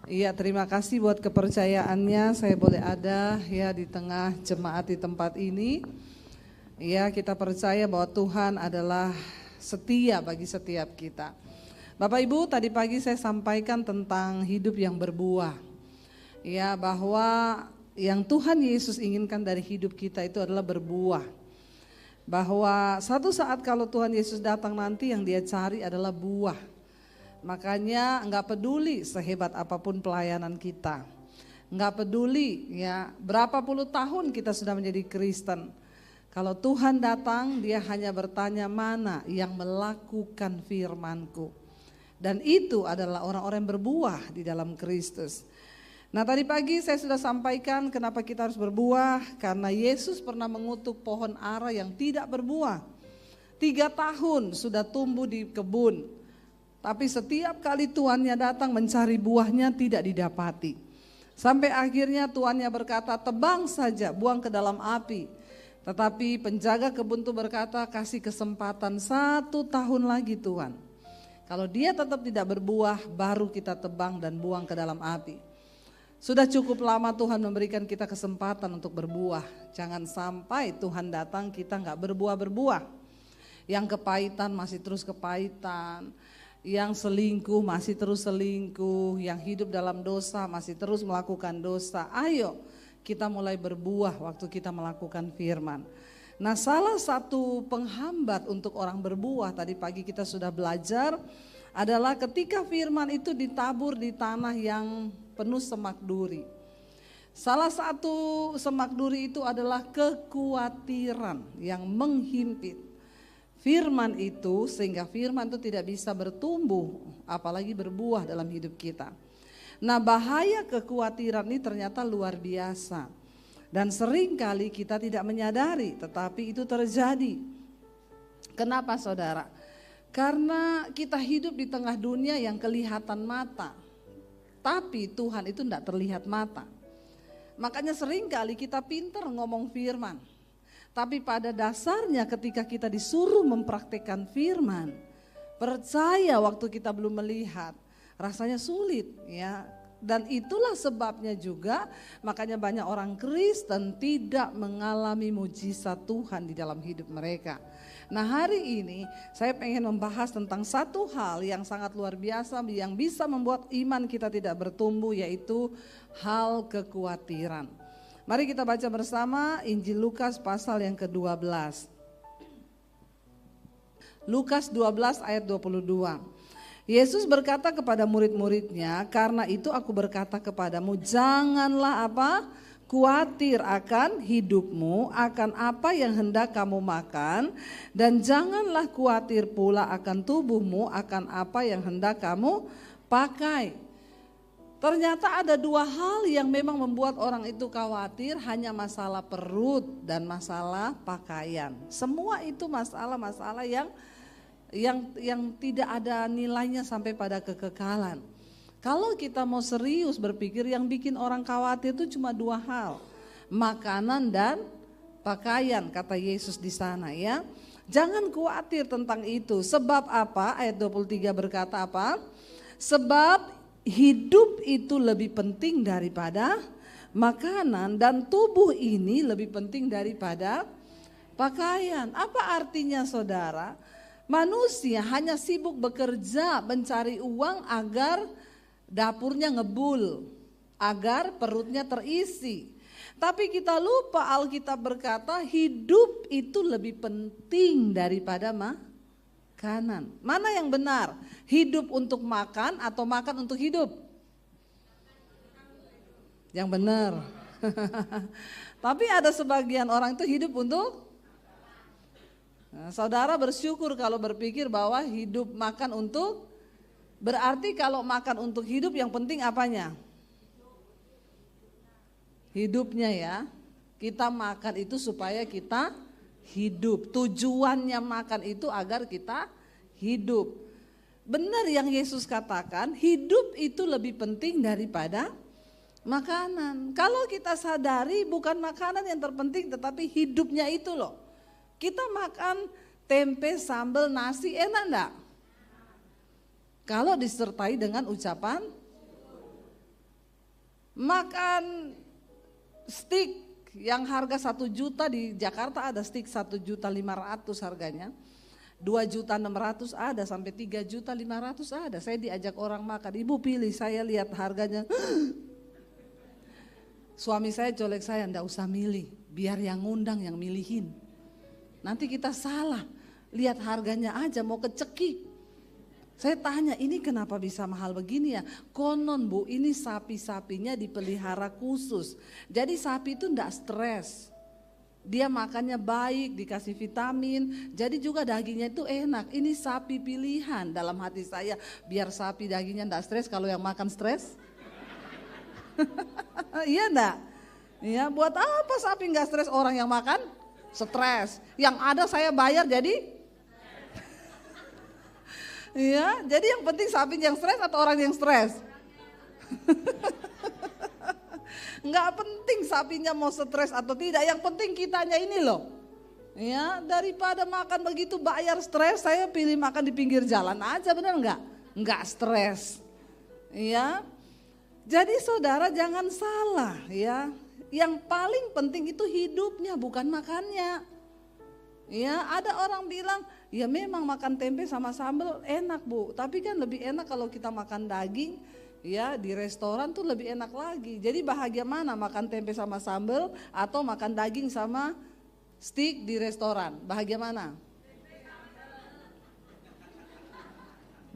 Iya, terima kasih buat kepercayaannya. Saya boleh ada ya di tengah jemaat di tempat ini. Ya, kita percaya bahwa Tuhan adalah setia bagi setiap kita. Bapak Ibu, tadi pagi saya sampaikan tentang hidup yang berbuah. Ya, bahwa yang Tuhan Yesus inginkan dari hidup kita itu adalah berbuah. Bahwa satu saat kalau Tuhan Yesus datang nanti yang dia cari adalah buah. Makanya enggak peduli sehebat apapun pelayanan kita. Enggak peduli ya berapa puluh tahun kita sudah menjadi Kristen. Kalau Tuhan datang dia hanya bertanya mana yang melakukan firman-Ku. Dan itu adalah orang-orang yang berbuah di dalam Kristus. Nah tadi pagi saya sudah sampaikan kenapa kita harus berbuah. Karena Yesus pernah mengutuk pohon ara yang tidak berbuah. 3 tahun sudah tumbuh di kebun. Tapi setiap kali tuannya datang mencari buahnya tidak didapati. Sampai akhirnya tuannya berkata tebang saja, buang ke dalam api. Tetapi penjaga kebun itu berkata kasih kesempatan 1 tahun lagi Tuhan. Kalau dia tetap tidak berbuah baru kita tebang dan buang ke dalam api. Sudah cukup lama Tuhan memberikan kita kesempatan untuk berbuah. Jangan sampai Tuhan datang kita gak berbuah-berbuah. Yang kepahitan masih terus kepahitan. Yang selingkuh masih terus selingkuh, yang hidup dalam dosa masih terus melakukan dosa. Ayo kita mulai berbuah waktu kita melakukan firman. Nah salah satu penghambat untuk orang berbuah tadi pagi kita sudah belajar adalah ketika firman itu ditabur di tanah yang penuh semak duri. Salah satu semak duri itu adalah kekhawatiran yang menghimpit firman itu sehingga firman itu tidak bisa bertumbuh apalagi berbuah dalam hidup kita. Nah bahaya kekhawatiran ini ternyata luar biasa dan seringkali kita tidak menyadari tetapi itu terjadi. Kenapa saudara? Karena kita hidup di tengah dunia yang kelihatan mata tapi Tuhan itu tidak terlihat mata. Makanya seringkali kita pintar ngomong firman. Tapi pada dasarnya ketika kita disuruh mempraktekkan firman, percaya waktu kita belum melihat, rasanya sulit ya. Dan itulah sebabnya juga makanya banyak orang Kristen tidak mengalami mujizat Tuhan di dalam hidup mereka. Nah hari ini saya pengen membahas tentang satu hal yang sangat luar biasa yang bisa membuat iman kita tidak bertumbuh yaitu hal kekhawatiran. Mari kita baca bersama Injil Lukas pasal yang ke-12. Lukas 12 ayat 22. Yesus berkata kepada murid-muridnya, karena itu aku berkata kepadamu, janganlah khawatir akan hidupmu, akan apa yang hendak kamu makan, dan janganlah khawatir pula akan tubuhmu, akan apa yang hendak kamu pakai. Ternyata ada 2 hal yang memang membuat orang itu khawatir, hanya masalah perut dan masalah pakaian. Semua itu masalah-masalah yang tidak ada nilainya sampai pada kekekalan. Kalau kita mau serius berpikir yang bikin orang khawatir itu cuma 2 hal. Makanan dan pakaian kata Yesus di sana ya. Jangan khawatir tentang itu. Sebab apa? Ayat 23 berkata apa? Sebab hidup itu lebih penting daripada makanan dan tubuh ini lebih penting daripada pakaian. Apa artinya saudara? Manusia hanya sibuk bekerja mencari uang agar dapurnya ngebul, agar perutnya terisi. Tapi kita lupa Alkitab berkata hidup itu lebih penting daripada makanan. Mana yang benar? Hidup untuk makan atau makan untuk hidup? Yang benar. Tapi ada sebagian orang itu hidup untuk saudara bersyukur kalau berpikir bahwa hidup makan untuk berarti kalau makan untuk hidup yang penting apanya? Hidupnya ya. Kita makan itu supaya kita hidup. Tujuannya makan itu agar kita hidup. Benar yang Yesus katakan, hidup itu lebih penting daripada makanan. Kalau kita sadari bukan makanan yang terpenting tetapi hidupnya itu loh. Kita makan tempe, sambal, nasi enak enggak? Kalau disertai dengan ucapan Makan steak yang harga 1 juta, di Jakarta ada steak 1.500.000 harganya. 2.600.000 ada, sampai 3.500.000 ada. Saya diajak orang makan, ibu pilih, saya lihat harganya. Suami saya colek saya, enggak usah milih, biar yang ngundang yang milihin. Nanti kita salah, lihat harganya aja mau kecekik. Saya tanya, ini kenapa bisa mahal begini ya? Konon Bu, ini sapi-sapinya dipelihara khusus. Jadi sapi itu enggak stres. Dia makannya baik, dikasih vitamin, jadi juga dagingnya itu enak. Ini sapi pilihan. Dalam hati saya, biar sapi dagingnya enggak stres, kalau yang makan stres. Iya enggak? Iya, buat apa sapi enggak stres, orang yang makan stres. Yang ada saya bayar jadi. Iya, jadi yang penting sapi yang stres atau orang yang stres? Enggak penting sapinya mau stres atau tidak, yang penting kitanya ini loh. Ya, daripada makan begitu bayar stres, saya pilih makan di pinggir jalan aja, benar enggak? Enggak stres. Ya. Jadi saudara jangan salah ya. Yang paling penting itu hidupnya, bukan makannya. Ya, ada orang bilang, ya memang makan tempe sama sambal enak Bu, tapi kan lebih enak kalau kita makan daging. Ya, di restoran tuh lebih enak lagi. Jadi bahagia mana, makan tempe sama sambal atau makan daging sama steak di restoran? Bahagia mana?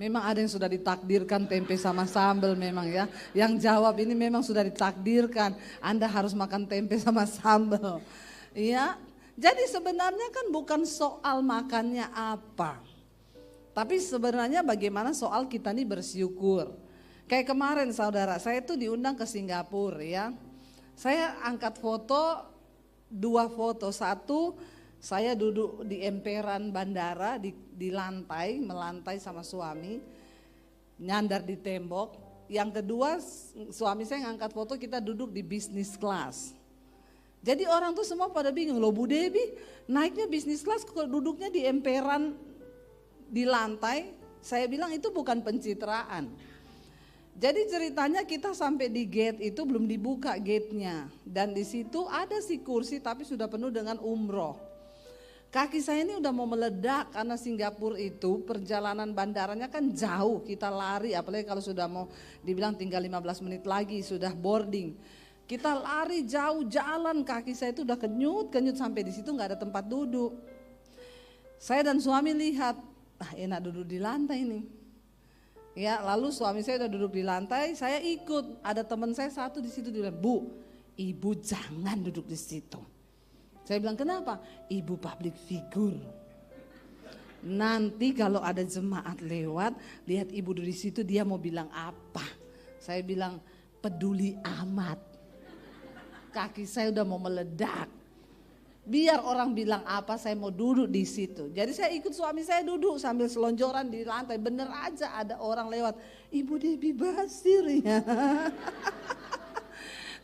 Memang ada yang sudah ditakdirkan tempe sama sambal memang ya. Yang jawab ini memang sudah ditakdirkan, Anda harus makan tempe sama sambal. Ya. Jadi sebenarnya kan bukan soal makannya apa. Tapi sebenarnya bagaimana soal kita nih bersyukur. Kayak kemarin saudara, saya tuh diundang ke Singapura ya. Saya angkat foto, 2 foto. Satu, saya duduk di emperan bandara di lantai, melantai sama suami, nyandar di tembok. Yang kedua, suami saya ngangkat foto, kita duduk di business class. Jadi orang tuh semua pada bingung, loh Bu Debbie naiknya business class kok duduknya di emperan di lantai. Saya bilang itu bukan pencitraan. Jadi ceritanya kita sampai di gate itu belum dibuka gate-nya, dan di situ ada si kursi tapi sudah penuh dengan umroh. Kaki saya ini udah mau meledak karena Singapura itu perjalanan bandaranya kan jauh, kita lari, apalagi kalau sudah mau dibilang tinggal 15 menit lagi sudah boarding. Kita lari jauh jalan, kaki saya itu udah kenyut sampai di situ nggak ada tempat duduk. Saya dan suami lihat, enak duduk di lantai nih. Ya, lalu suami saya udah duduk di lantai, saya ikut. Ada teman saya satu di situ, dia bilang, Bu, ibu jangan duduk di situ. Saya bilang, kenapa? Ibu public figure. Nanti kalau ada jemaat lewat, lihat ibu duduk di situ, dia mau bilang apa? Saya bilang, peduli amat. Kaki saya udah mau meledak. Biar orang bilang apa, saya mau duduk di situ. Jadi saya ikut suami saya duduk sambil selonjoran di lantai. Bener aja ada orang lewat, Ibu Debbie Basir ya.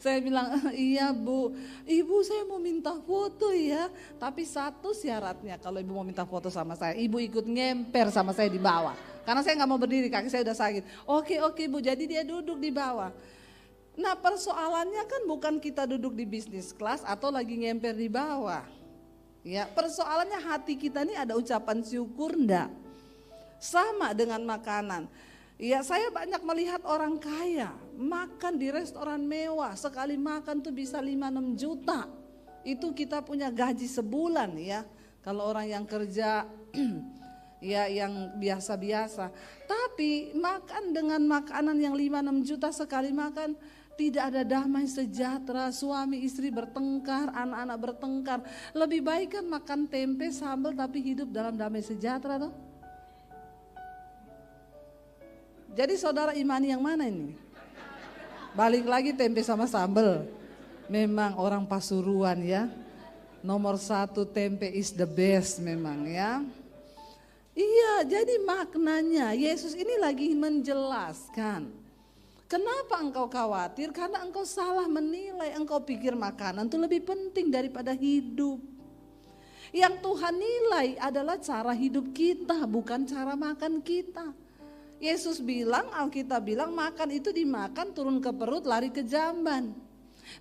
Saya bilang, iya Bu, Ibu saya mau minta foto ya. Tapi satu syaratnya, kalau Ibu mau minta foto sama saya, Ibu ikut ngemper sama saya di bawah. Karena saya gak mau berdiri, kaki saya udah sakit. Oke Bu, jadi dia duduk di bawah. Nah persoalannya kan bukan kita duduk di bisnis kelas atau lagi ngemper di bawah. Ya, persoalannya hati kita ini ada ucapan syukur enggak? Sama dengan makanan. Ya, saya banyak melihat orang kaya makan di restoran mewah, sekali makan tuh bisa 5-6 juta. Itu kita punya gaji sebulan ya. Kalau orang yang kerja ya yang biasa-biasa. Tapi makan dengan makanan yang 5-6 juta sekali makan, tidak ada damai sejahtera, suami istri bertengkar, anak-anak bertengkar. Lebih baik kan makan tempe sambal tapi hidup dalam damai sejahtera toh. Jadi saudara imani yang mana ini? Balik lagi tempe sama sambal. Memang orang Pasuruan ya. Nomor 1 tempe is the best memang ya. Iya, jadi maknanya Yesus ini lagi menjelaskan. Kenapa engkau khawatir? Karena engkau salah menilai, engkau pikir makanan itu lebih penting daripada hidup. Yang Tuhan nilai adalah cara hidup kita, bukan cara makan kita. Yesus bilang, Alkitab bilang makan itu dimakan turun ke perut lari ke jamban.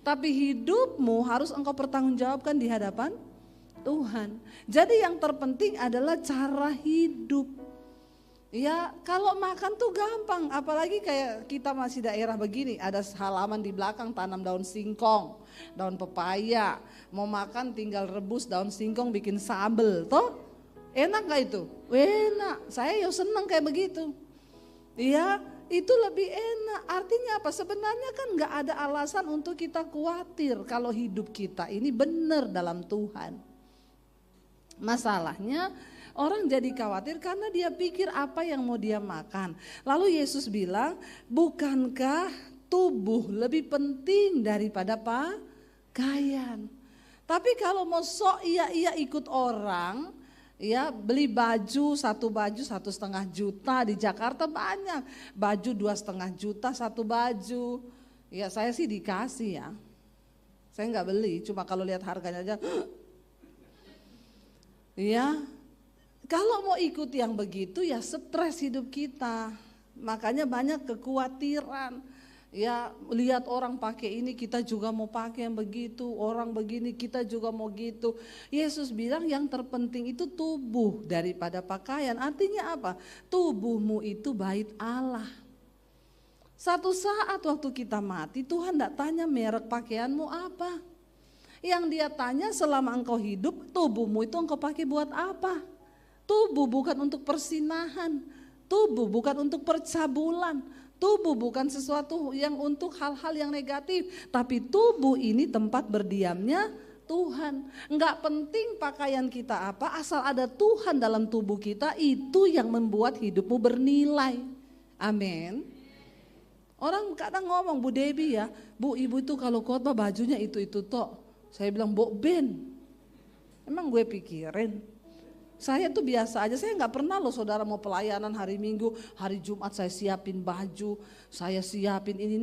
Tapi hidupmu harus engkau pertanggungjawabkan di hadapan Tuhan. Jadi yang terpenting adalah cara hidup. Ya kalau makan tuh gampang, apalagi kayak kita masih daerah begini, ada halaman di belakang tanam daun singkong, daun pepaya, mau makan tinggal rebus daun singkong bikin sambel, toh enak gak itu? Enak, saya yo seneng kayak begitu. Ya itu lebih enak, artinya apa? Sebenarnya kan gak ada alasan untuk kita khawatir kalau hidup kita ini benar dalam Tuhan. Masalahnya orang jadi khawatir karena dia pikir apa yang mau dia makan. Lalu Yesus bilang, bukankah tubuh lebih penting daripada pakaian? Tapi kalau mau sok iya ikut orang, ya beli baju 1,5 juta di Jakarta banyak, baju 2,5 juta satu baju. Ya saya sih dikasih ya, saya nggak beli, cuma kalau lihat harganya aja. Ya. Kalau mau ikut yang begitu ya stres hidup kita. Makanya banyak kekhawatiran. Ya lihat orang pakai ini kita juga mau pakai yang begitu. Orang begini kita juga mau gitu. Yesus bilang yang terpenting itu tubuh daripada pakaian. Artinya apa? Tubuhmu itu bait Allah. Satu saat waktu kita mati Tuhan tidak tanya merek pakaianmu apa. Yang dia tanya selama engkau hidup tubuhmu itu engkau pakai buat apa? Tubuh bukan untuk persinahan, tubuh bukan untuk percabulan, tubuh bukan sesuatu yang untuk hal-hal yang negatif, tapi tubuh ini tempat berdiamnya Tuhan. Enggak penting pakaian kita apa, asal ada Tuhan dalam tubuh kita, itu yang membuat hidupmu bernilai. Amin. Orang kadang ngomong, Bu Debbie ya, Bu ibu itu kalau khotbah bajunya itu toh. Saya bilang, Bok Ben, emang gue pikirin. Saya tuh biasa aja, saya nggak pernah loh saudara mau pelayanan hari Minggu, hari Jumat saya siapin baju, saya siapin ini,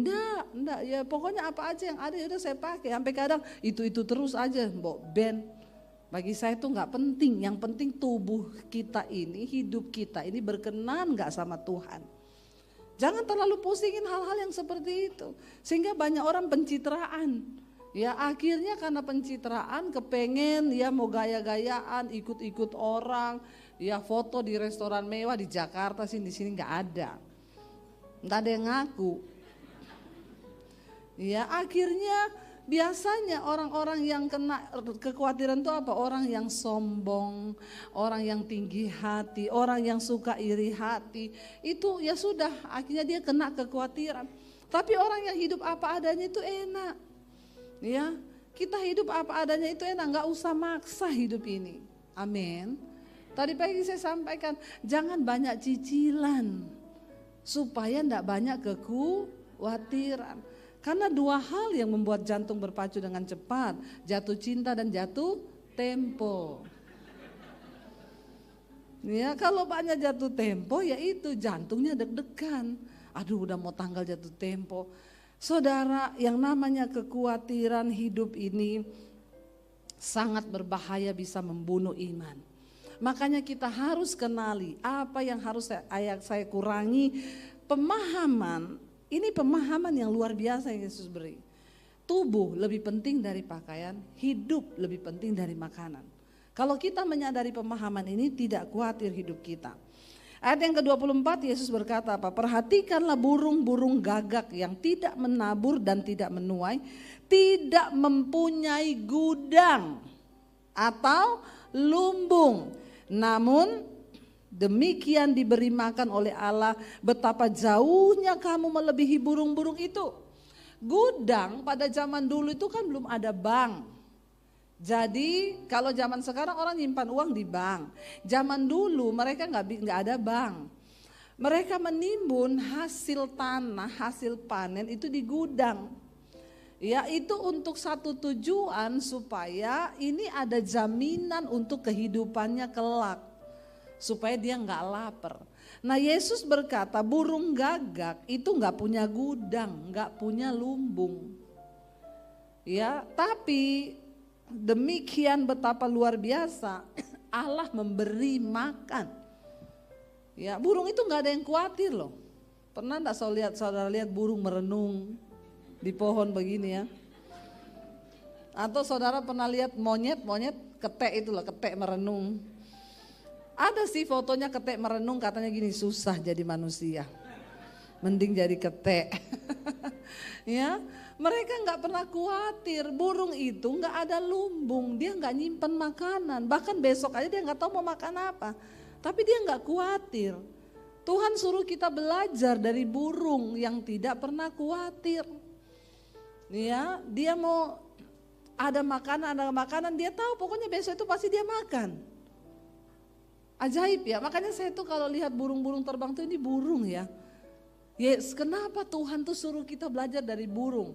enggak ya pokoknya apa aja yang ada udah saya pakai, sampai kadang itu terus aja, Mbok Ben. Bagi saya tuh nggak penting, yang penting tubuh kita ini, hidup kita ini berkenan nggak sama Tuhan. Jangan terlalu pusingin hal-hal yang seperti itu, sehingga banyak orang pencitraan. Ya akhirnya karena pencitraan kepengen ya mau gaya-gayaan ikut-ikut orang ya foto di restoran mewah di Jakarta sih di sini nggak ada yang ngaku. Ya akhirnya biasanya orang-orang yang kena kekhawatiran itu apa? Orang yang sombong, orang yang tinggi hati, orang yang suka iri hati itu ya sudah akhirnya dia kena kekhawatiran. Tapi orang yang hidup apa adanya itu enak. Ya, kita hidup apa adanya itu enak, nggak usah maksa hidup ini. Amin. Tadi pagi saya sampaikan, jangan banyak cicilan supaya nggak banyak kekhawatiran. Karena dua hal yang membuat jantung berpacu dengan cepat, jatuh cinta dan jatuh tempo. Ya, kalau banyak jatuh tempo ya itu jantungnya deg-degan. Aduh, udah mau tanggal jatuh tempo. Saudara, yang namanya kekhawatiran hidup ini sangat berbahaya, bisa membunuh iman. Makanya kita harus kenali apa yang harus saya kurangi. Pemahaman, ini pemahaman yang luar biasa yang Yesus beri. Tubuh lebih penting dari pakaian, hidup lebih penting dari makanan. Kalau kita menyadari pemahaman ini, tidak khawatir hidup kita. Ayat yang ke-24 Yesus berkata apa? Perhatikanlah burung-burung gagak yang tidak menabur dan tidak menuai, tidak mempunyai gudang atau lumbung. Namun demikian diberi makan oleh Allah, betapa jauhnya kamu melebihi burung-burung itu. Gudang pada zaman dulu itu kan belum ada bank. Jadi kalau zaman sekarang orang nyimpan uang di bank, zaman dulu mereka nggak ada bank. Mereka menimbun hasil tanah, hasil panen itu di gudang. Ya itu untuk satu tujuan supaya ini ada jaminan untuk kehidupannya kelak, supaya dia nggak lapar. Nah Yesus berkata burung gagak itu nggak punya gudang, nggak punya lumbung. Ya tapi demikian betapa luar biasa Allah memberi makan. Ya, burung itu nggak ada yang khawatir loh. Pernah enggak saudara lihat burung merenung di pohon begini ya? Atau saudara pernah lihat monyet ketek itu loh, ketek merenung. Ada sih fotonya ketek merenung, katanya gini, susah jadi manusia, mending jadi ketek. Ya, mereka nggak pernah khawatir. Burung itu nggak ada lumbung, dia nggak nyimpen makanan. Bahkan besok aja dia nggak tahu mau makan apa. Tapi dia nggak khawatir. Tuhan suruh kita belajar dari burung yang tidak pernah khawatir. Ya, dia mau ada makanan, dia tahu pokoknya besok itu pasti dia makan. Ajaib ya, makanya saya tuh kalau lihat burung-burung terbang tuh, ini burung ya. Yes, kenapa Tuhan tuh suruh kita belajar dari burung?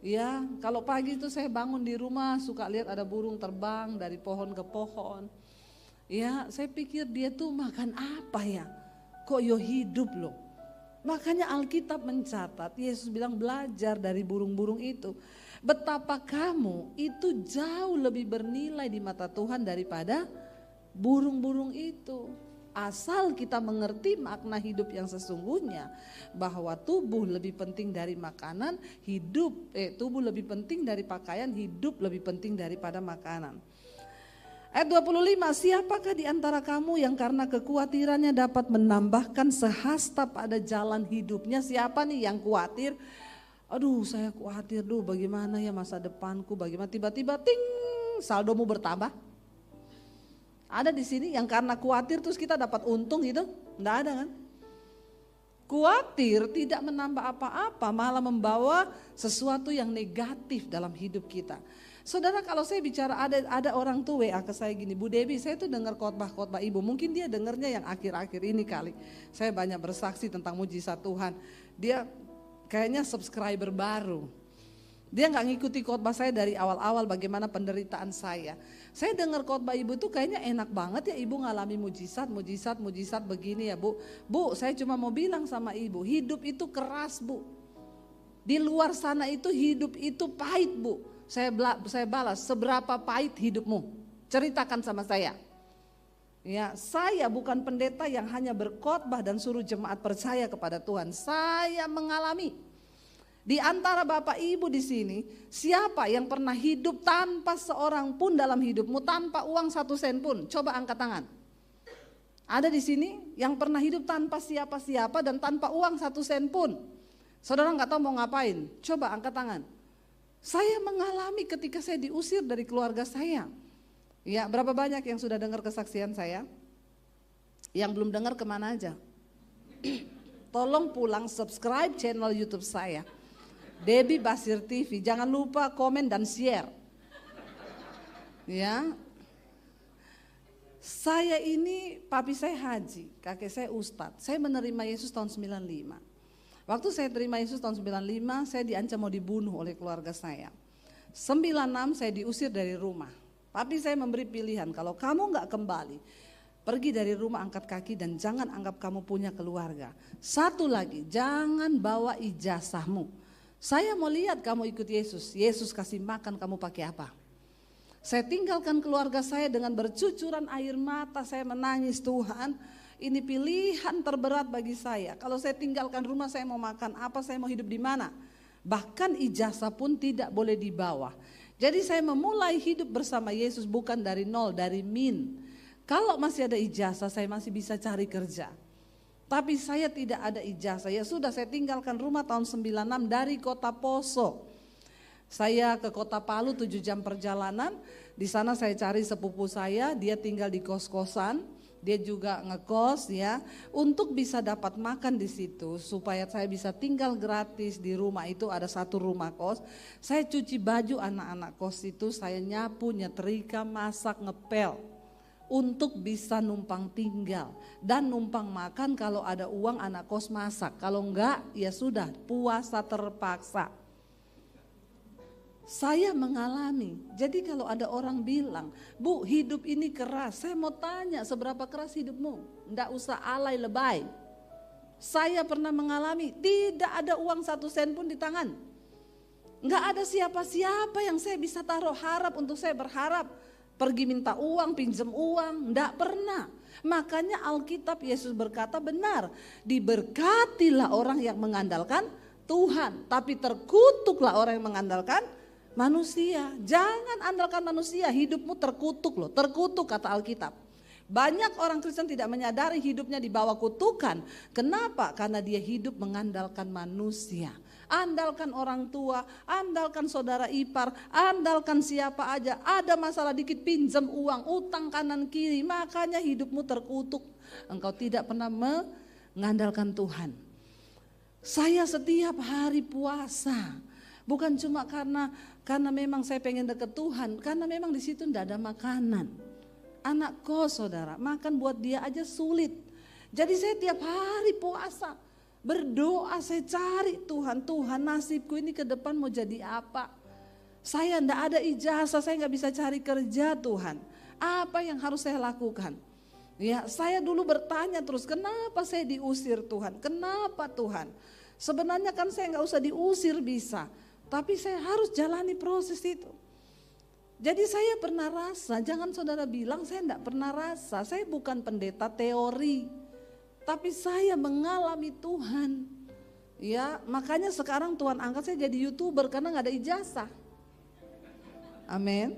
Ya, kalau pagi itu saya bangun di rumah suka lihat ada burung terbang dari pohon ke pohon. Ya, saya pikir dia tuh makan apa ya? Kok yo hidup loh. Makanya Alkitab mencatat, Yesus bilang belajar dari burung-burung itu. Betapa kamu itu jauh lebih bernilai di mata Tuhan daripada burung-burung itu. Asal kita mengerti makna hidup yang sesungguhnya, bahwa tubuh lebih penting dari makanan, tubuh lebih penting dari pakaian, hidup lebih penting daripada makanan. Ayat 25, siapakah di antara kamu yang karena kekhawatirannya dapat menambahkan sehasta pada jalan hidupnya? Siapa nih yang khawatir? Aduh, saya khawatir bagaimana ya masa depanku, bagaimana tiba-tiba ting saldomu bertambah. Ada di sini yang karena khawatir terus kita dapat untung gitu? Enggak ada kan? Khawatir tidak menambah apa-apa, malah membawa sesuatu yang negatif dalam hidup kita. Saudara, kalau saya bicara ada orang tuh WA ke saya gini, Bu Debbie, saya tuh dengar khotbah ibu, mungkin dia dengarnya yang akhir-akhir ini kali. Saya banyak bersaksi tentang mujizat Tuhan. Dia kayaknya subscriber baru. Dia nggak ngikuti khotbah saya dari awal-awal bagaimana penderitaan saya. Saya dengar khotbah ibu tuh kayaknya enak banget ya, ibu ngalami mujizat begini ya Bu. Bu, saya cuma mau bilang sama ibu, hidup itu keras Bu. Di luar sana itu hidup itu pahit Bu. Saya balas, seberapa pahit hidupmu? Ceritakan sama saya. Ya, saya bukan pendeta yang hanya berkhotbah dan suruh jemaat percaya kepada Tuhan. Saya mengalami. Di antara Bapak Ibu di sini, siapa yang pernah hidup tanpa seorang pun dalam hidupmu, tanpa uang 1 sen pun? Coba angkat tangan. Ada di sini yang pernah hidup tanpa siapa-siapa dan tanpa uang 1 sen pun. Saudara nggak tahu mau ngapain? Coba angkat tangan. Saya mengalami ketika saya diusir dari keluarga saya. Ya, berapa banyak yang sudah dengar kesaksian saya? Yang belum dengar kemana aja? Tolong pulang subscribe channel YouTube saya, Debbie Basir TV. Jangan lupa komen dan share. Ya. Saya ini, papi saya haji, kakek saya ustadz. Saya menerima Yesus tahun 95. Waktu saya terima Yesus tahun 95, saya diancam mau dibunuh oleh keluarga saya. 96 saya diusir dari rumah. Papi saya memberi pilihan, kalau kamu gak kembali, pergi dari rumah, angkat kaki dan jangan anggap kamu punya keluarga. Satu lagi, jangan bawa ijazahmu. Saya mau lihat kamu ikut Yesus. Yesus kasih makan, kamu pakai apa? Saya tinggalkan keluarga saya dengan bercucuran air mata. Saya menangis, Tuhan, ini pilihan terberat bagi saya. Kalau saya tinggalkan rumah, saya mau makan apa? Saya mau hidup di mana? Bahkan ijazah pun tidak boleh dibawa. Jadi saya memulai hidup bersama Yesus bukan dari nol, dari min. Kalau masih ada ijazah, saya masih bisa cari kerja. Tapi saya tidak ada ijazah. Ya sudah, saya tinggalkan rumah tahun 96 dari kota Poso. Saya ke kota Palu 7 jam perjalanan. Di sana saya cari sepupu saya, dia tinggal di kos-kosan. Dia juga ngekos ya, untuk bisa dapat makan di situ, supaya saya bisa tinggal gratis di rumah itu. Ada 1 rumah kos. Saya cuci baju anak-anak kos itu, saya nyapu, nyetrika, masak, ngepel, untuk bisa numpang tinggal dan numpang makan. Kalau ada uang anak kos masak, kalau enggak ya sudah puasa terpaksa. Saya mengalami. Jadi kalau ada orang bilang, Bu, hidup ini keras, saya mau tanya, seberapa keras hidupmu? Enggak usah alay lebay. Saya pernah mengalami, tidak ada uang 1 sen pun di tangan. Enggak ada siapa-siapa yang saya bisa taruh harap untuk saya berharap. Pergi minta uang, pinjam uang, enggak pernah. Makanya Alkitab Yesus berkata benar, diberkatilah orang yang mengandalkan Tuhan, tapi terkutuklah orang yang mengandalkan manusia. Jangan andalkan manusia, hidupmu terkutuk loh, terkutuk kata Alkitab. Banyak orang Kristen tidak menyadari hidupnya di bawah kutukan. Kenapa? Karena dia hidup mengandalkan manusia. Andalkan orang tua, andalkan saudara ipar, andalkan siapa aja. Ada masalah dikit pinjam uang, utang kanan kiri. Makanya hidupmu terkutuk. Engkau tidak pernah mengandalkan Tuhan. Saya setiap hari puasa. Bukan cuma karena memang saya pengen deket Tuhan. Karena memang di situ tidak ada makanan. Anak kos saudara, makan buat dia aja sulit. Jadi saya tiap hari puasa, berdoa, saya cari Tuhan, Tuhan nasibku ini ke depan mau jadi apa. Saya enggak ada ijazah, saya enggak bisa cari kerja Tuhan. Apa yang harus saya lakukan? Ya, saya dulu bertanya terus, kenapa saya diusir Tuhan? Kenapa Tuhan? Sebenarnya kan saya enggak usah diusir bisa, tapi saya harus jalani proses itu. Jadi saya pernah rasa, jangan saudara bilang saya enggak pernah rasa, saya bukan pendeta teori, tapi saya mengalami Tuhan. Ya, makanya sekarang Tuhan angkat saya jadi YouTuber karena enggak ada ijazah. Amin.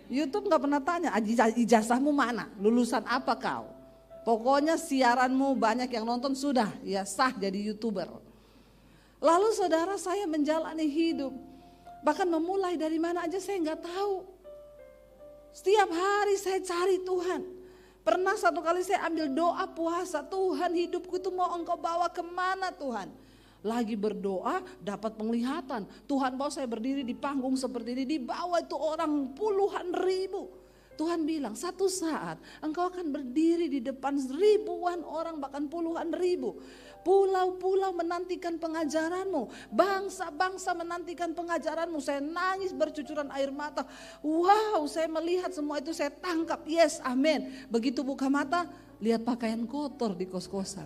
YouTube enggak pernah tanya, ijazahmu mana, lulusan apa kau. Pokoknya siaranmu banyak yang nonton sudah, ya sah jadi YouTuber. Lalu saudara saya menjalani hidup. Bahkan memulai dari mana aja saya enggak tahu. Setiap hari saya cari Tuhan. Pernah satu kali saya ambil doa puasa, Tuhan hidupku itu mau Engkau bawa kemana Tuhan. Lagi berdoa dapat penglihatan. Tuhan bawa saya berdiri di panggung seperti ini, di bawah itu orang puluhan ribu. Tuhan bilang satu saat engkau akan berdiri di depan ribuan orang bahkan puluhan ribu. Pulau-pulau menantikan pengajaranmu, bangsa-bangsa menantikan pengajaranmu. Saya nangis bercucuran air mata. Wow, saya melihat semua itu, saya tangkap. Yes, amin. Begitu buka mata, lihat pakaian kotor di kos-kosan.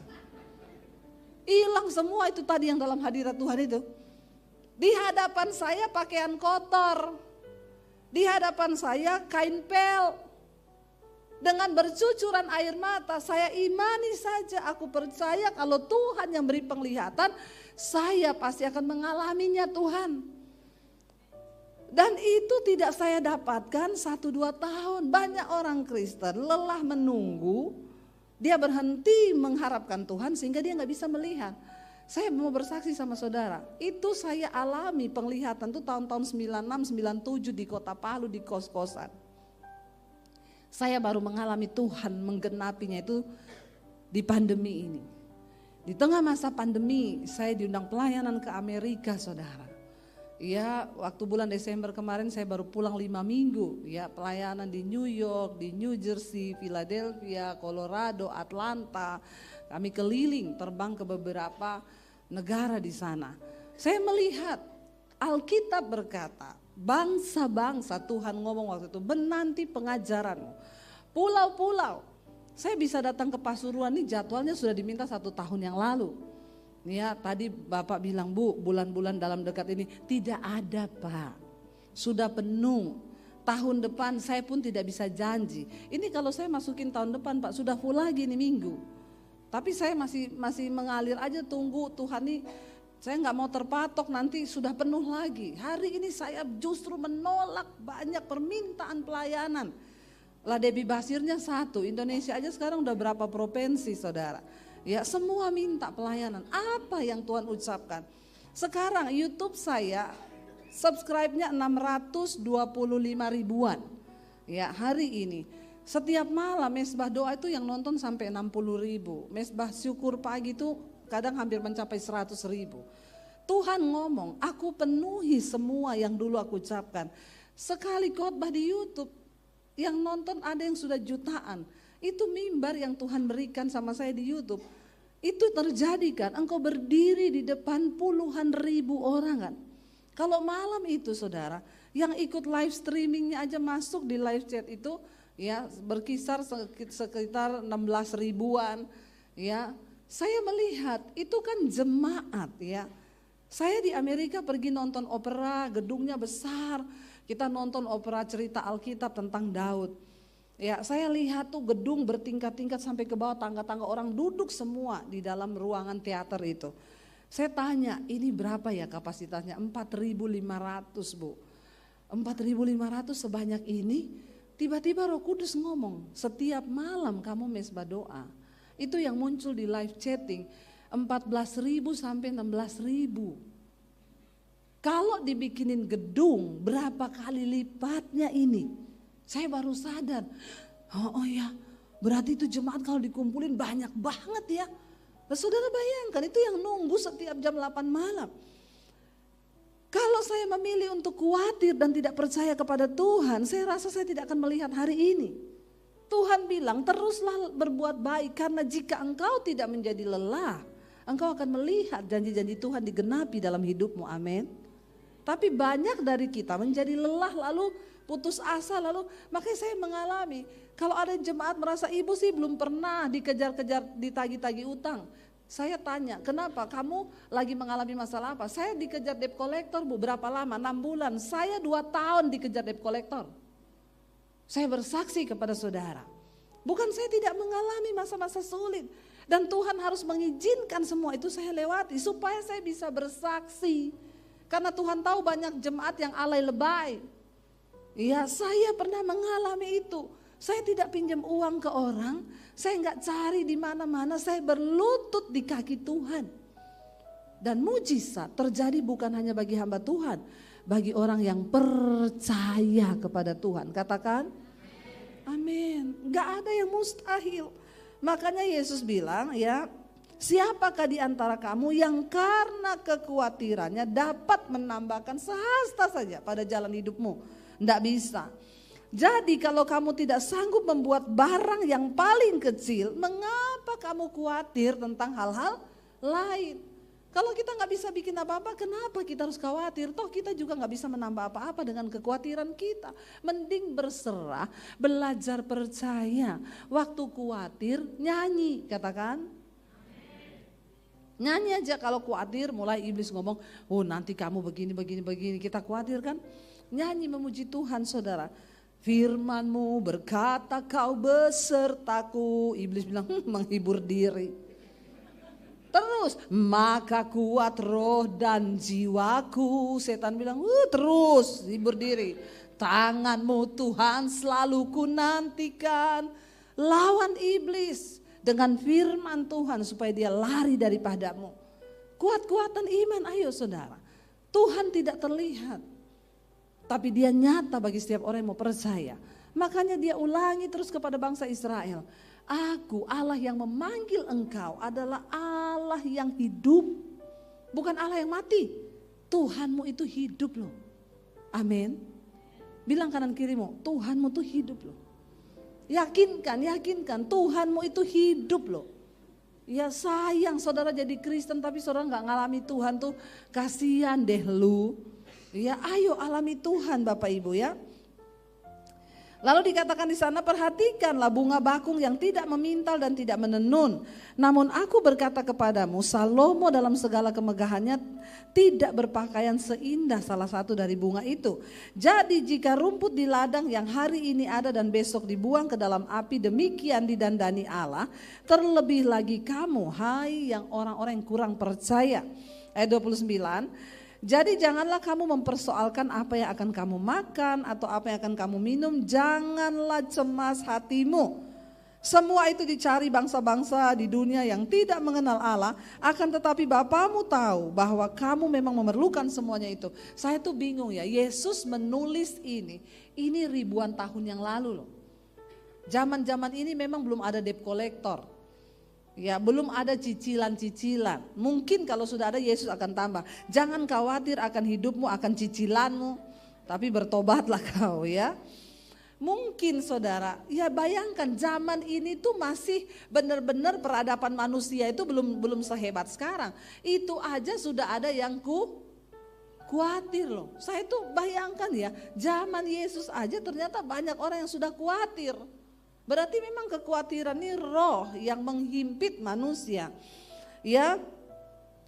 Hilang semua itu tadi yang dalam hadirat Tuhan itu. Di hadapan saya pakaian kotor. Di hadapan saya kain pel. Dengan bercucuran air mata, saya imani saja, aku percaya kalau Tuhan yang beri penglihatan, saya pasti akan mengalaminya Tuhan. Dan itu tidak saya dapatkan 1-2 tahun. Banyak orang Kristen lelah menunggu, dia berhenti mengharapkan Tuhan sehingga dia gak bisa melihat. Saya mau bersaksi sama saudara, itu saya alami penglihatan itu tahun-tahun 96, 97 di kota Palu di kos-kosan. Saya baru mengalami Tuhan menggenapinya itu di pandemi ini. Di tengah masa pandemi saya diundang pelayanan ke Amerika saudara. Ya, waktu bulan Desember kemarin saya baru pulang 5 minggu. Ya, pelayanan di New York, di New Jersey, Philadelphia, Colorado, Atlanta. Kami keliling terbang ke beberapa negara di sana. Saya melihat Alkitab berkata, bangsa-bangsa Tuhan ngomong waktu itu menanti pengajaranmu. Pulau-pulau, saya bisa datang ke Pasuruan nih jadwalnya sudah diminta 1 tahun yang lalu. Ya tadi Bapak bilang Bu bulan-bulan dalam dekat ini tidak ada Pak, sudah penuh. Tahun depan saya pun tidak bisa janji. Ini kalau saya masukin tahun depan Pak sudah full lagi nih minggu. Tapi saya masih mengalir aja tunggu Tuhan nih. Saya nggak mau terpatok nanti sudah penuh lagi. Hari ini saya justru menolak banyak permintaan pelayanan. Lah Debbie Basirnya 1, Indonesia aja sekarang udah berapa provinsi saudara. Ya semua minta pelayanan. Apa yang Tuhan ucapkan? Sekarang YouTube saya subscribe-nya 625 ribuan. Ya hari ini. Setiap malam mesbah doa itu yang nonton sampai 60 ribu. Mesbah syukur pagi itu kadang hampir mencapai 100 ribu. Tuhan ngomong, aku penuhi semua yang dulu aku ucapkan. Sekali khotbah di YouTube, yang nonton ada yang sudah jutaan. Itu mimbar yang Tuhan berikan sama saya di YouTube. Itu terjadi kan, engkau berdiri di depan puluhan ribu orang kan. Kalau malam itu saudara, yang ikut live streamingnya aja masuk di live chat itu, ya berkisar sekitar 16 ribuan. Ya, saya melihat itu kan jemaat ya. Saya di Amerika pergi nonton opera, gedungnya besar. Kita nonton opera cerita Alkitab tentang Daud. Ya, saya lihat tuh gedung bertingkat-tingkat sampai ke bawah, tangga-tangga, orang duduk semua di dalam ruangan teater itu. Saya tanya, ini berapa ya kapasitasnya? 4.500 Bu. 4.500 sebanyak ini. Tiba-tiba Roh Kudus ngomong, setiap malam kamu mesbah doa. Itu yang muncul di live chatting, 14.000 sampai 16.000. Kalau dibikinin gedung, berapa kali lipatnya ini? Saya baru sadar, oh ya, berarti itu jemaat kalau dikumpulin banyak banget ya. Nah, saudara bayangkan, itu yang nunggu setiap jam 8 malam. Kalau saya memilih untuk khawatir dan tidak percaya kepada Tuhan, saya rasa saya tidak akan melihat hari ini. Tuhan bilang, teruslah berbuat baik, karena jika engkau tidak menjadi lelah, engkau akan melihat janji-janji Tuhan digenapi dalam hidupmu, amin. Tapi banyak dari kita menjadi lelah lalu putus asa, lalu makanya saya mengalami, kalau ada jemaat merasa ibu sih belum pernah dikejar-kejar, ditagi-tagi utang. Saya tanya, kenapa kamu lagi mengalami masalah apa? Saya dikejar debt collector Bu, berapa lama? 6 bulan, saya 2 tahun dikejar debt collector. Saya bersaksi kepada saudara, bukan saya tidak mengalami masa-masa sulit. Dan Tuhan harus mengizinkan semua itu saya lewati supaya saya bisa bersaksi. Karena Tuhan tahu banyak jemaat yang alay lebay. Ya, saya pernah mengalami itu. Saya tidak pinjam uang ke orang, saya enggak cari di mana-mana, saya berlutut di kaki Tuhan. Dan mujizat terjadi bukan hanya bagi hamba Tuhan, bagi orang yang percaya kepada Tuhan. Katakan, amin. Enggak ada yang mustahil. Makanya Yesus bilang, ya, siapakah di antara kamu yang karena kekhawatirannya dapat menambahkan sehasta saja pada jalan hidupmu? Tidak bisa. Jadi kalau kamu tidak sanggup membuat barang yang paling kecil, mengapa kamu khawatir tentang hal-hal lain? Kalau kita nggak bisa bikin apa-apa, kenapa kita harus khawatir? Toh kita juga nggak bisa menambah apa-apa dengan kekhawatiran kita. Mending berserah, belajar percaya. Waktu khawatir nyanyi, katakan. Nyanyi aja kalau khawatir, mulai iblis ngomong, oh nanti kamu begini, kita khawatir kan? Nyanyi memuji Tuhan saudara. Firman-Mu berkata kau besertaku. Iblis bilang menghibur diri. Terus, maka kuat roh dan jiwaku. Setan bilang, terus hibur diri. Tangan-Mu Tuhan selalu ku nantikan. Lawan iblis dengan firman Tuhan supaya dia lari daripadamu. Kuat-kuatan iman, ayo saudara. Tuhan tidak terlihat, tapi dia nyata bagi setiap orang yang mau percaya. Makanya dia ulangi terus kepada bangsa Israel. Aku Allah yang memanggil engkau adalah Allah yang hidup. Bukan Allah yang mati. Tuhanmu itu hidup loh. Amin. Bilang kanan kirimu, Tuhanmu itu hidup loh. Yakinkan Tuhanmu itu hidup loh. Ya sayang saudara jadi Kristen tapi saudara gak ngalami Tuhan tuh, kasihan deh lu. Ya ayo alami Tuhan Bapak Ibu ya. Lalu dikatakan di sana, perhatikanlah bunga bakung yang tidak memintal dan tidak menenun. Namun aku berkata kepadamu, Salomo dalam segala kemegahannya tidak berpakaian seindah salah satu dari bunga itu. Jadi jika rumput di ladang yang hari ini ada dan besok dibuang ke dalam api, demikian didandani Allah, terlebih lagi kamu, hai yang orang-orang yang kurang percaya. Ayat 29. Jadi janganlah kamu mempersoalkan apa yang akan kamu makan atau apa yang akan kamu minum. Janganlah cemas hatimu. Semua itu dicari bangsa-bangsa di dunia yang tidak mengenal Allah. Akan tetapi Bapamu tahu bahwa kamu memang memerlukan semuanya itu. Saya tuh bingung ya, Yesus menulis ini ribuan tahun yang lalu loh. Zaman-zaman ini memang belum ada debt collector. Ya, belum ada cicilan-cicilan. Mungkin kalau sudah ada Yesus akan tambah. Jangan khawatir akan hidupmu, akan cicilanmu, tapi bertobatlah kau ya. Mungkin saudara, ya bayangkan zaman ini tuh masih benar-benar peradaban manusia itu belum sehebat sekarang. Itu aja sudah ada yang khawatir loh. Saya tuh bayangkan ya, zaman Yesus aja ternyata banyak orang yang sudah khawatir. Berarti memang kekhawatiran ini roh yang menghimpit manusia. Ya,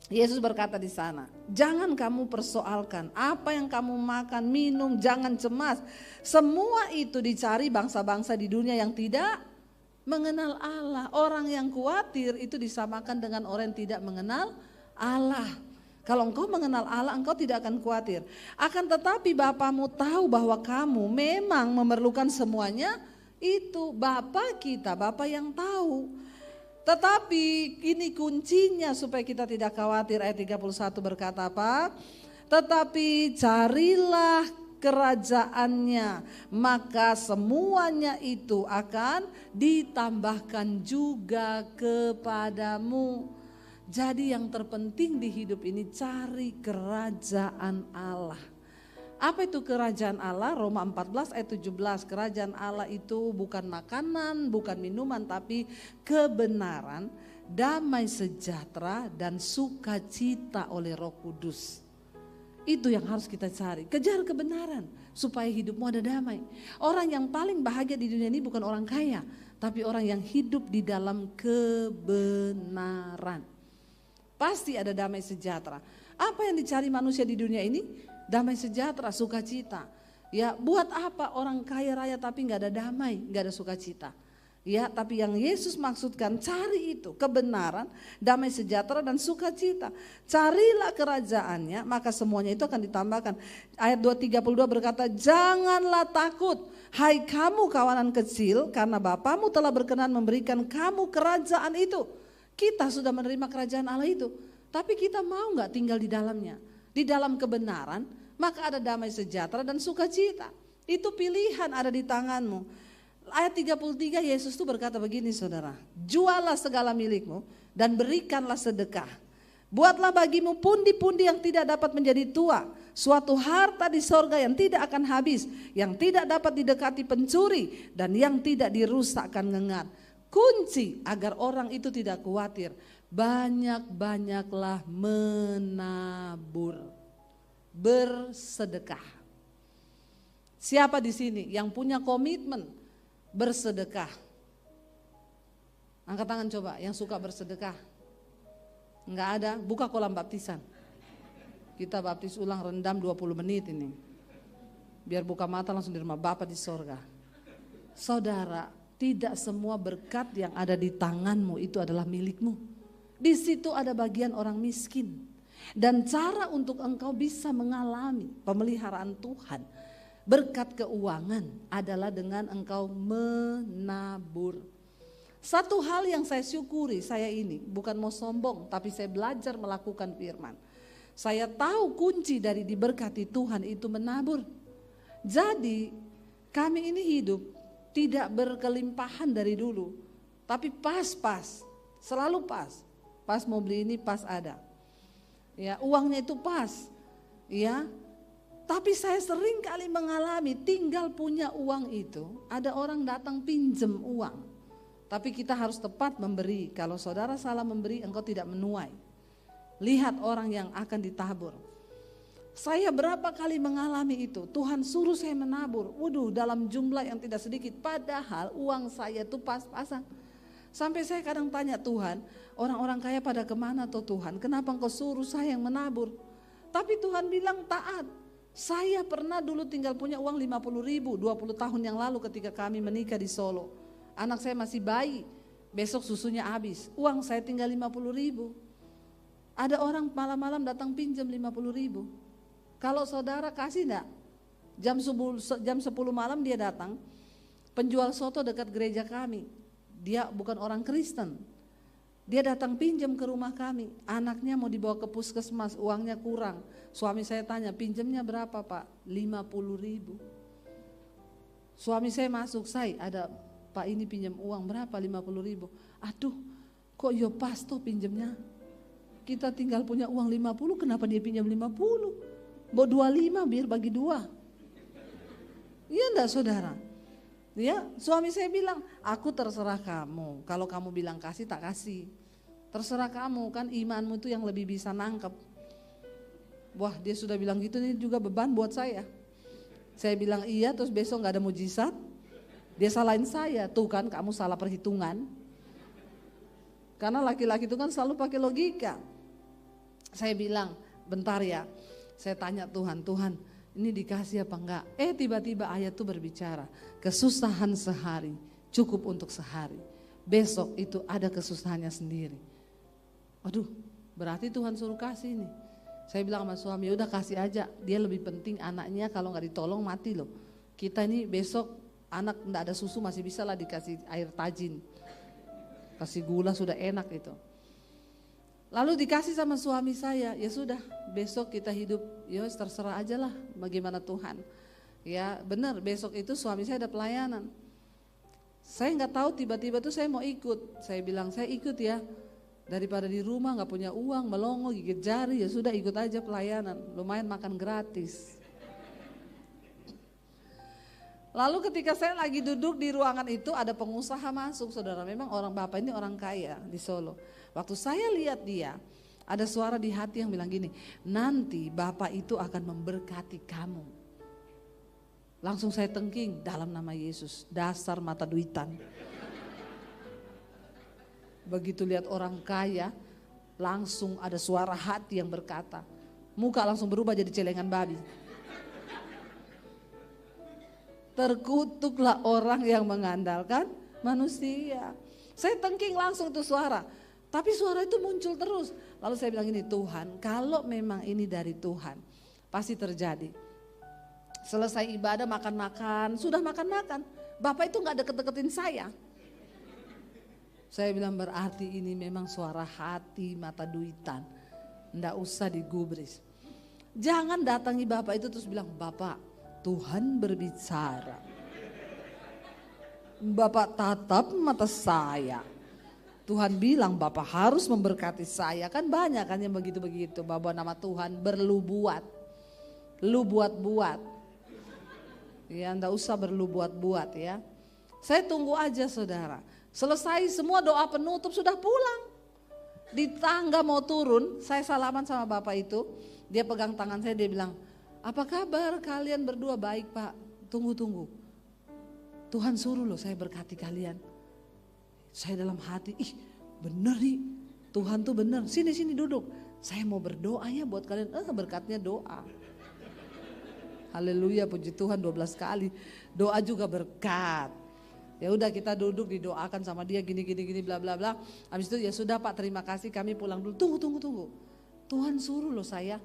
Yesus berkata di sana, jangan kamu persoalkan apa yang kamu makan, minum, jangan cemas. Semua itu dicari bangsa-bangsa di dunia yang tidak mengenal Allah. Orang yang khawatir itu disamakan dengan orang yang tidak mengenal Allah. Kalau engkau mengenal Allah, engkau tidak akan khawatir. Akan tetapi Bapamu tahu bahwa kamu memang memerlukan semuanya itu. Bapa kita, Bapa yang tahu. Tetapi ini kuncinya supaya kita tidak khawatir. Ayat 31 berkata apa? Tetapi carilah kerajaannya, maka semuanya itu akan ditambahkan juga kepadamu. Jadi yang terpenting di hidup ini cari kerajaan Allah. Apa itu kerajaan Allah? Roma 14 ayat 17. Kerajaan Allah itu bukan makanan, bukan minuman, tapi kebenaran, damai sejahtera dan sukacita oleh Roh Kudus. Itu yang harus kita cari. Kejar kebenaran supaya hidupmu ada damai. Orang yang paling bahagia di dunia ini bukan orang kaya, tapi orang yang hidup di dalam kebenaran. Pasti ada damai sejahtera. Apa yang dicari manusia di dunia ini? Damai sejahtera, sukacita. Ya, buat apa orang kaya raya tapi nggak ada damai, nggak ada sukacita. Ya, tapi yang Yesus maksudkan cari itu kebenaran, damai sejahtera dan sukacita. Carilah kerajaannya, maka semuanya itu akan ditambahkan. Ayat 232 berkata, janganlah takut, hai kamu kawanan kecil, karena Bapamu telah berkenan memberikan kamu kerajaan itu. Kita sudah menerima kerajaan Allah itu, tapi kita mau nggak tinggal di dalamnya? Di dalam kebenaran, maka ada damai sejahtera dan sukacita. Itu pilihan ada di tanganmu. Ayat 33 Yesus itu berkata begini saudara, jualah segala milikmu dan berikanlah sedekah. Buatlah bagimu pundi-pundi yang tidak dapat menjadi tua, suatu harta di sorga yang tidak akan habis, yang tidak dapat didekati pencuri dan yang tidak dirusakkan ngengat. Kunci agar orang itu tidak khawatir, banyak-banyaklah menabur, bersedekah. Siapa di sini yang punya komitmen bersedekah? Angkat tangan coba yang suka bersedekah. Enggak ada, buka kolam baptisan. Kita baptis ulang rendam 20 menit ini. Biar buka mata langsung di rumah Bapa di sorga. Saudara, tidak semua berkat yang ada di tanganmu itu adalah milikmu. Di situ ada bagian orang miskin. Dan cara untuk engkau bisa mengalami pemeliharaan Tuhan, berkat keuangan adalah dengan engkau menabur. Satu hal yang saya syukuri, saya ini bukan mau sombong, tapi saya belajar melakukan firman. Saya tahu kunci dari diberkati Tuhan itu menabur. Jadi kami ini hidup tidak berkelimpahan dari dulu, tapi pas-pas, selalu pas. Pas mau beli ini pas ada. Ya, uangnya itu pas. Ya. Tapi saya sering kali mengalami tinggal punya uang itu, ada orang datang pinjem uang. Tapi kita harus tepat memberi. Kalau saudara salah memberi, engkau tidak menuai. Lihat orang yang akan ditabur. Saya berapa kali mengalami itu, Tuhan suruh saya menabur, waduh dalam jumlah yang tidak sedikit, padahal uang saya itu pas-pasan. Sampai saya kadang tanya Tuhan, orang-orang kaya pada kemana tuh Tuhan, kenapa engkau suruh saya yang menabur? Tapi Tuhan bilang taat. Saya pernah dulu tinggal punya uang 50.000, 20 tahun yang lalu ketika kami menikah di Solo. Anak saya masih bayi, besok susunya habis, uang saya tinggal 50.000. Ada orang malam-malam datang pinjam 50.000. Kalau saudara kasih enggak? Jam 10 malam dia datang, penjual soto dekat gereja kami. Dia bukan orang Kristen. Dia datang pinjam ke rumah kami. Anaknya mau dibawa ke puskesmas, uangnya kurang. Suami saya tanya, pinjamnya berapa Pak? 50.000. Suami saya masuk, ada Pak ini pinjam uang berapa? 50.000. Aduh, kok yo pas tuh pinjamnya? Kita tinggal punya uang 50, kenapa dia pinjam 50? Bawa 25 biar bagi 2. Iya enggak saudara? Ya, suami saya bilang, aku terserah kamu. Kalau kamu bilang kasih, tak kasih. Terserah kamu, kan imanmu itu yang lebih bisa nangkep. Wah, dia sudah bilang gitu, ini juga beban buat saya. Saya bilang iya, terus besok gak ada mujizat. Dia salahin saya, tuh kan kamu salah perhitungan. Karena laki-laki itu kan selalu pakai logika. Saya bilang, bentar ya, saya tanya Tuhan, Tuhan ini dikasih apa enggak? Tiba-tiba ayat itu berbicara, kesusahan sehari cukup untuk sehari. Besok itu ada kesusahannya sendiri. Waduh, berarti Tuhan suruh kasih nih. Saya bilang sama suami, udah kasih aja, dia lebih penting anaknya kalau nggak ditolong mati loh. Kita ini besok anak enggak ada susu masih bisa lah dikasih air tajin. Kasih gula sudah enak itu. Lalu dikasih sama suami saya, ya sudah besok kita hidup, ya terserah aja lah bagaimana Tuhan. Ya benar, besok itu suami saya ada pelayanan. Saya nggak tahu tiba-tiba tuh saya mau ikut. Saya bilang saya ikut ya, daripada di rumah nggak punya uang, melongo gigit jari, ya sudah ikut aja pelayanan, lumayan makan gratis. Lalu ketika saya lagi duduk di ruangan itu ada pengusaha masuk, saudara. Memang orang bapak ini orang kaya di Solo. Waktu saya lihat dia, ada suara di hati yang bilang gini, nanti bapak itu akan memberkati kamu. Langsung saya tengking, dalam nama Yesus, dasar mata duitan. Begitu lihat orang kaya, langsung ada suara hati yang berkata, muka langsung berubah jadi celengan babi. Terkutuklah orang yang mengandalkan manusia. Saya tengking langsung tuh suara. Tapi suara itu muncul terus. Lalu saya bilang ini, Tuhan kalau memang ini dari Tuhan pasti terjadi. Selesai ibadah makan-makan, sudah makan-makan. Bapak itu gak deket-deketin saya. Saya bilang berarti ini memang suara hati mata duitan. Nggak usah digubris. Jangan datangi Bapak itu terus bilang, Bapak Tuhan berbicara. Bapak tatap mata saya. Tuhan bilang Bapak harus memberkati saya. Kan banyak kan yang begitu-begitu. Bawa nama Tuhan berlu buat. Lu buat-buat. Ya enggak usah berlu buat-buat ya. Saya tunggu aja saudara. Selesai semua doa penutup sudah pulang. Di tangga mau turun, saya salaman sama Bapak itu. Dia pegang tangan saya, dia bilang, apa kabar kalian berdua? Baik Pak, tunggu. Tuhan suruh loh saya berkati kalian. Saya dalam hati, bener nih Tuhan tuh bener. Sini duduk. Saya mau berdoa ya buat kalian. Berkatnya doa. Haleluya, puji Tuhan 12 kali. Doa juga berkat. Ya udah kita duduk didoakan sama dia gini bla bla bla. Habis itu ya sudah Pak, terima kasih, kami pulang dulu. Tunggu. Tuhan suruh loh saya.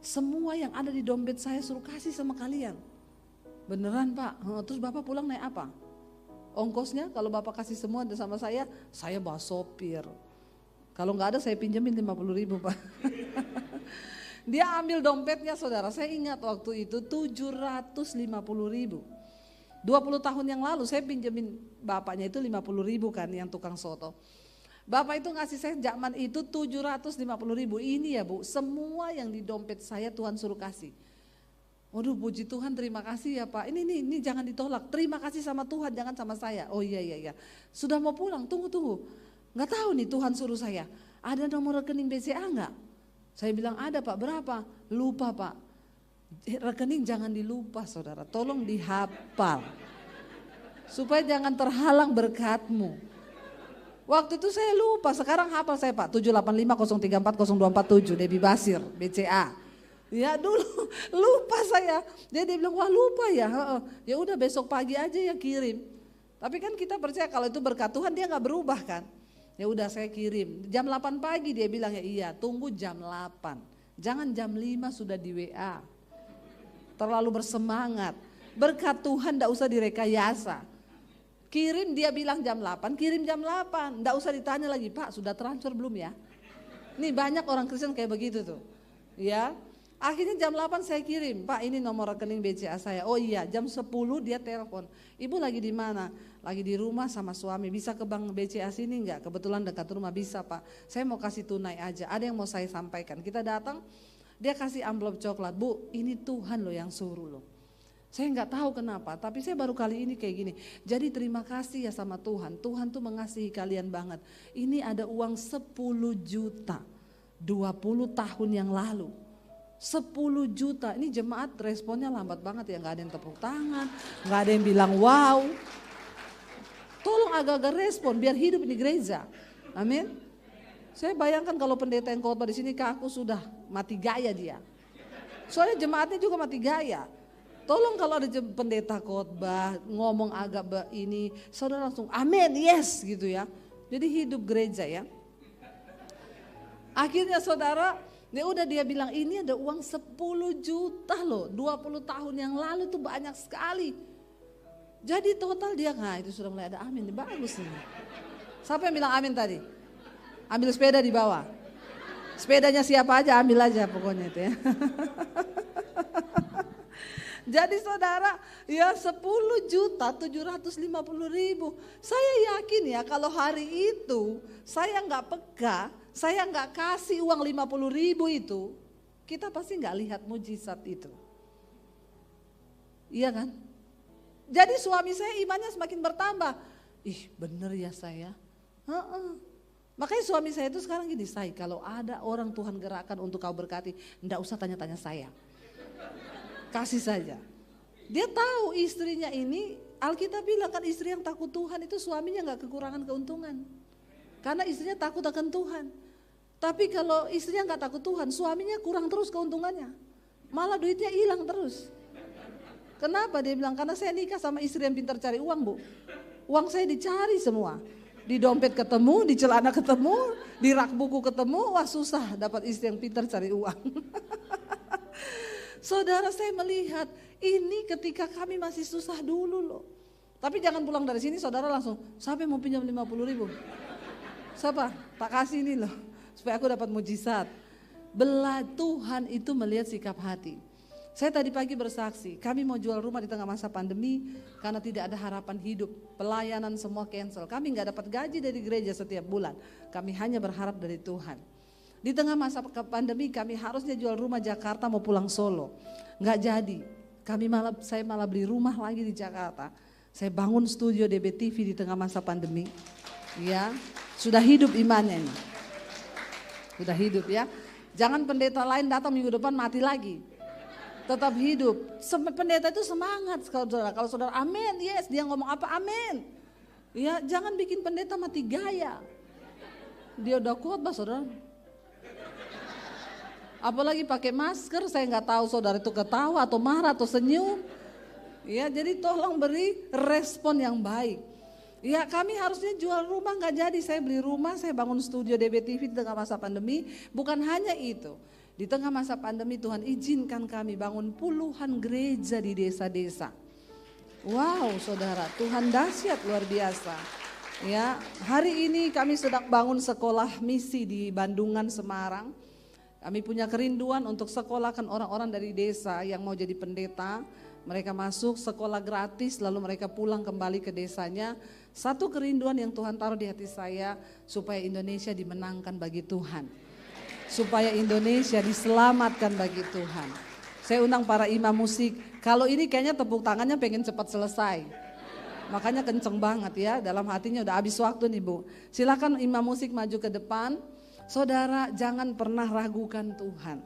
Semua yang ada di dompet saya suruh kasih sama kalian. Beneran Pak? Terus Bapak pulang naik apa? Ongkosnya kalau Bapak kasih semua sama saya bawa sopir. Kalau nggak ada saya pinjemin 50.000 Pak. Dia ambil dompetnya saudara, saya ingat waktu itu 750.000. 20 tahun yang lalu saya pinjemin bapaknya itu 50.000 kan yang tukang soto. Bapak itu ngasih saya zaman itu 750.000. Ini ya Bu, semua yang di dompet saya Tuhan suruh kasih. Waduh puji Tuhan, terima kasih ya Pak. Ini jangan ditolak, terima kasih sama Tuhan, jangan sama saya. Oh iya. Sudah mau pulang, tunggu. Nggak tahu nih Tuhan suruh saya, ada nomor rekening BCA nggak? Saya bilang ada Pak, berapa? Lupa Pak. Rekening jangan dilupa saudara, tolong dihafal. Supaya jangan terhalang berkatmu. Waktu itu saya lupa, sekarang hafal saya Pak, 78503402447 Debbie Basir, BCA. Ya dulu lupa saya. Dia bilang wah lupa ya. Ya udah besok pagi aja ya kirim. Tapi kan kita percaya kalau itu berkat Tuhan dia nggak berubah kan. Ya udah saya kirim. Jam 8 pagi dia bilang ya iya, tunggu jam 8. Jangan jam 5 sudah di WA. Terlalu bersemangat. Berkat Tuhan enggak usah direkayasa. Kirim dia bilang jam 8, kirim jam 8. Enggak usah ditanya lagi, Pak sudah transfer belum ya? Nih banyak orang Kristen kayak begitu tuh. Ya. Akhirnya jam 8 saya kirim, Pak ini nomor rekening BCA saya. Oh iya, jam 10 dia telepon. Ibu lagi di mana? Lagi di rumah sama suami. Bisa ke bank BCA sini enggak? Kebetulan dekat rumah. Bisa Pak. Saya mau kasih tunai aja. Ada yang mau saya sampaikan. Kita datang, dia kasih amplop coklat. Bu, ini Tuhan loh yang suruh loh. Saya nggak tahu kenapa, tapi saya baru kali ini kayak gini. Jadi terima kasih ya sama Tuhan. Tuhan tuh mengasihi kalian banget. Ini ada uang 10 juta. 20 tahun yang lalu. 10 juta. Ini jemaat responnya lambat banget ya. Nggak ada yang tepuk tangan. Nggak ada yang bilang wow. Tolong agak-agak respon biar hidup di gereja. Amin. Saya bayangkan kalau pendeta yang khotbah di sini kaku sudah mati gaya dia. Soalnya jemaatnya juga mati gaya. Tolong kalau ada pendeta khotbah ngomong agak ini, saudara langsung amin, yes gitu ya. Jadi hidup gereja ya. Akhirnya saudara, dia bilang ini ada uang 10 juta loh, 20 tahun yang lalu tuh banyak sekali. Jadi total dia, nah itu sudah mulai ada amin, bagus ini. Siapa yang bilang amin tadi? Ambil sepeda di bawah. Sepedanya siapa aja ambil aja pokoknya itu ya. Jadi saudara, ya 10 juta 750 ribu. Saya yakin ya kalau hari itu saya nggak peka, saya nggak kasih uang 50 ribu itu, kita pasti nggak lihat mujizat itu. Iya kan? Jadi suami saya imannya semakin bertambah. Ih bener ya saya. Makanya suami saya itu sekarang gini, say, kalau ada orang Tuhan gerakkan untuk kau berkati, enggak usah tanya-tanya saya. Kasih saja. Dia tahu istrinya ini, Alkitab bilang kan istri yang takut Tuhan itu suaminya enggak kekurangan keuntungan. Karena istrinya takut akan Tuhan. Tapi kalau istrinya enggak takut Tuhan, suaminya kurang terus keuntungannya. Malah duitnya hilang terus. Kenapa? Dia bilang karena saya nikah sama istri yang pintar cari uang, Bu. Uang saya dicari semua. Di dompet ketemu, di celana ketemu, di rak buku ketemu, wah susah dapat istri yang pintar cari uang. Saudara, saya melihat ini ketika kami masih susah dulu loh. Tapi jangan pulang dari sini saudara langsung, siapa yang mau pinjam 50 ribu? Siapa? Tak kasih ini loh, supaya aku dapat mujizat. Tuhan itu melihat sikap hati. Saya tadi pagi bersaksi, kami mau jual rumah di tengah masa pandemi karena tidak ada harapan hidup, pelayanan semua cancel. Kami nggak dapat gaji dari gereja setiap bulan, kami hanya berharap dari Tuhan. Di tengah masa pandemi kami harusnya jual rumah Jakarta mau pulang Solo, nggak jadi. Saya malah beli rumah lagi di Jakarta. Saya bangun studio DBTV di tengah masa pandemi. Ya, sudah hidup imannya ini, sudah hidup ya. Jangan pendeta lain datang minggu depan mati lagi. Tetap hidup. Pendeta itu semangat kalau saudara amin, yes, dia ngomong apa amin. Ya, jangan bikin pendeta mati gaya. Dia udah khotbah saudara. Apalagi pakai masker, saya nggak tahu saudara itu ketawa atau marah atau senyum. Ya, jadi tolong beri respon yang baik. Ya, kami harusnya jual rumah nggak jadi, saya beli rumah, saya bangun studio DBTV di tengah masa pandemi. Bukan hanya itu. Di tengah masa pandemi Tuhan izinkan kami bangun puluhan gereja di desa-desa. Wow saudara, Tuhan dahsyat luar biasa. Ya, hari ini kami sedang bangun sekolah misi di Bandungan, Semarang. Kami punya kerinduan untuk sekolahkan orang-orang dari desa yang mau jadi pendeta. Mereka masuk sekolah gratis lalu mereka pulang kembali ke desanya. Satu kerinduan yang Tuhan taruh di hati saya supaya Indonesia dimenangkan bagi Tuhan. Supaya Indonesia diselamatkan bagi Tuhan. Saya undang para imam musik. Kalau ini kayaknya tepuk tangannya pengen cepat selesai. Makanya kenceng banget ya. Dalam hatinya udah habis waktu nih Bu. Silakan imam musik maju ke depan. Saudara jangan pernah ragukan Tuhan.